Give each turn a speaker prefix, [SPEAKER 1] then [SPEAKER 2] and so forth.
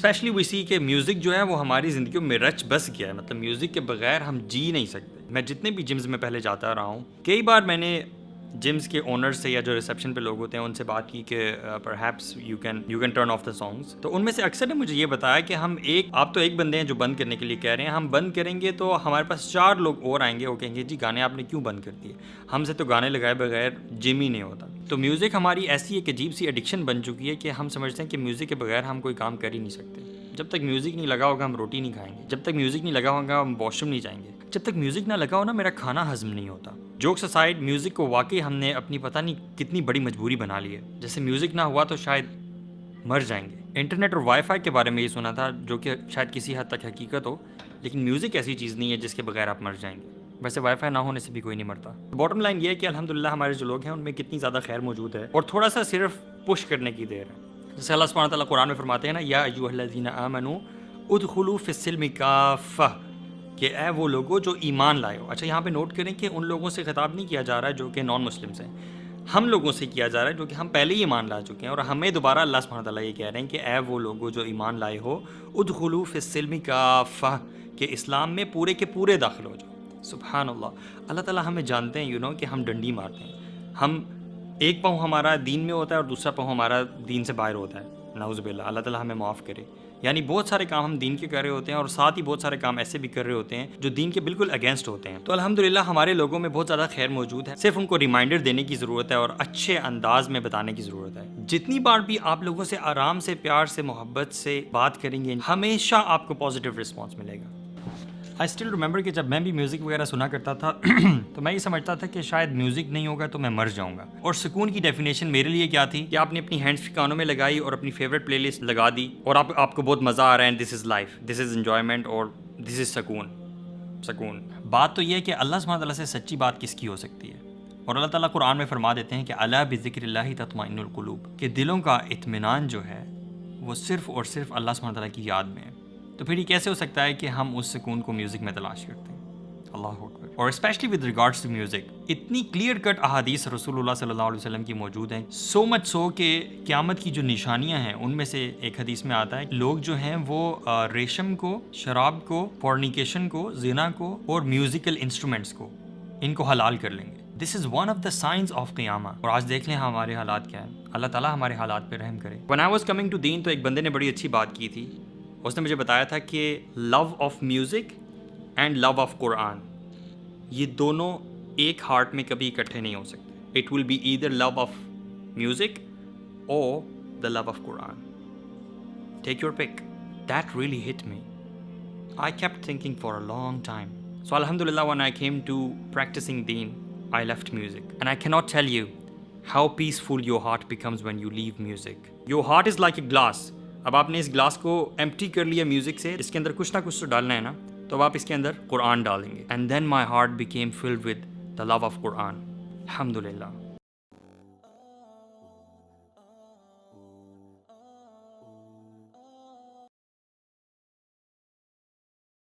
[SPEAKER 1] Especially we سی کہ music جو ہے وہ ہماری زندگیوں میں رچ بس گیا ہے. مطلب میوزک کے بغیر ہم جی نہیں سکتے. میں جتنے بھی جمز میں پہلے جاتا رہا ہوں, کئی بار میں نے جمز کے اونر سے یا جو ریسیپشن پہ لوگ ہوتے ہیں ان سے بات کی کہ perhaps you can turn of the songs. تو ان میں سے اکثر نے مجھے یہ بتایا کہ آپ تو ایک بندے ہیں جو بند کرنے کے لیے کہہ رہے ہیں, ہم بند کریں گے تو ہمارے پاس 4 لوگ اور آئیں گے, وہ کہیں گے جی گانے آپ نے کیوں بند کر دیے, ہم سے تو گانے لگائے بغیر جم ہی نہیں ہوتا. تو میوزک ہماری ایسی ایک عجیب سی ایڈکشن بن چکی ہے کہ ہم سمجھتے ہیں کہ میوزک کے بغیر ہم کوئی کام کر ہی نہیں سکتے. جب تک میوزک نہیں لگا ہوگا ہم روٹی نہیں کھائیں گے, جب تک میوزک نہیں لگا ہوگا ہم واش روم نہیں جائیں گے, جب تک میوزک نہ لگا ہو نا میرا کھانا ہضم نہیں ہوتا. جوکس اسائڈ, میوزک کو واقعی ہم نے اپنی پتہ نہیں کتنی بڑی مجبوری بنا لی ہے. جیسے میوزک نہ ہوا تو شاید مر جائیں گے. انٹرنیٹ اور وائی فائی کے بارے میں یہ سنا تھا جو کہ شاید کسی حد تک حقیقت ہو, لیکن میوزک ایسی چیز نہیں ہے جس کے بغیر آپ مر جائیں گے. ویسے وائی فائی نہ ہونے سے بھی کوئی نہیں مرتا. باٹم لائن یہ ہے کہ الحمدللہ ہمارے جو لوگ ہیں ان میں کتنی زیادہ خیر موجود ہے, اور تھوڑا سا صرف پش کرنے کی دیر ہے. جیسے اللہ سبحانہ تعالیٰ قرآن میں فرماتے ہیں نا, یا ایھا الذین آمنوا ادخلوا فی السلم کافہ, کہ اے وہ لوگوں جو ایمان لائے ہو. اچھا یہاں پہ نوٹ کریں کہ ان لوگوں سے خطاب نہیں کیا جا رہا ہے جو کہ نان مسلمس ہیں, ہم لوگوں سے کیا جا رہا ہے جو کہ ہم پہلے ہی ایمان لا چکے ہیں. اور ہمیں دوبارہ اللہ سبحانہ تعالیٰ یہ کہہ رہے ہیں کہ اے وہ لوگوں جو ایمان لائے ہو, ادخلوا فی السلم کافہ, کہ اسلام میں پورے کے پورے داخل ہو جاؤ. سبحان اللہ, اللہ تعالیٰ ہمیں جانتے ہیں کہ ہم ڈنڈی مارتے ہیں. ہم ایک پاؤں ہمارا دین میں ہوتا ہے اور دوسرا پاؤں ہمارا دین سے باہر ہوتا ہے. نعوذ باللہ, اللہ تعالیٰ ہمیں معاف کرے. یعنی بہت سارے کام ہم دین کے کر رہے ہوتے ہیں اور ساتھ ہی بہت سارے کام ایسے بھی کر رہے ہوتے ہیں جو دین کے بالکل اگینسٹ ہوتے ہیں. تو الحمدللہ ہمارے لوگوں میں بہت زیادہ خیر موجود ہے, صرف ان کو ریمائنڈر دینے کی ضرورت ہے اور اچھے انداز میں بتانے کی ضرورت ہے. جتنی بار بھی آپ لوگوں سے آرام سے, پیار سے, محبت سے بات کریں گے, ہمیشہ آپ کو پازیٹیو رسپانس ملے گا. آئی اسٹل ریمبر کہ جب میں بھی میوزک وغیرہ سنا کرتا تھا تو میں یہ سمجھتا تھا کہ شاید میوزک نہیں ہوگا تو میں مر جاؤں گا. اور سکون کی ڈیفینیشن میرے لیے کیا تھی کہ آپ نے اپنی ہینڈس کانوں میں لگائی اور اپنی فیوریٹ پلے لسٹ لگا دی, اور آپ کو بہت مزہ آ رہا ہے, دس is life, this is enjoyment, اور دس از سکون. بات تو یہ ہے کہ اللہ سبحانہ تعالیٰ سے سچی بات کس کی ہو سکتی ہے. اور اللہ تعالیٰ قرآن میں فرما دیتے ہیں کہ الا بذکر اللہ تطمئن القلوب, کہ دلوں کا اطمینان جو ہے وہ صرف اور صرف اللہ سبحانہ تعالیٰ کی یاد میں ہے. تو پھر یہ کیسے ہو سکتا ہے کہ ہم اس سکون کو میوزک میں تلاش کرتے ہیں. اللہ اکبر. اور specially with regards to music, اتنی کلیئر کٹ احادیث رسول اللہ صلی اللہ علیہ وسلم کی موجود ہیں, سو مچ سو کہ قیامت کی جو نشانیاں ہیں ان میں سے ایک حدیث میں آتا ہے لوگ جو ہیں وہ ریشم کو, شراب کو, فورنیکیشن کو, زنا کو اور میوزیکل انسٹرومنٹس کو, ان کو حلال کر لیں گے. This is one of the science of قیامہ. اور آج دیکھ لیں ہمارے حالات کیا ہیں. اللہ تعالیٰ ہمارے حالات پہ رحم کرے. When I was coming to دین, تو ایک بندے نے بڑی اچھی بات کی تھی. اس نے مجھے بتایا تھا کہ love of music and love of Quran, یہ دونوں ایک ہارٹ میں کبھی اکٹھے نہیں ہو سکتے. It will be either love of music اور the love of Quran. Take your pick. That really hit me. I kept thinking for a long time. So الحمدللہ when I came to practicing deen, I left music. And I cannot tell you how peaceful your heart becomes when you leave music. Your heart is like a glass. اب آپ نے اس glass کو empty کر لیا music سے, اس کے اندر کچھ نہ کچھ تو ڈالنا ہے نا, تو اب آپ اس کے اندر قرآن ڈالیں گے. And then my heart became filled with the love of Quran. الحمدللہ.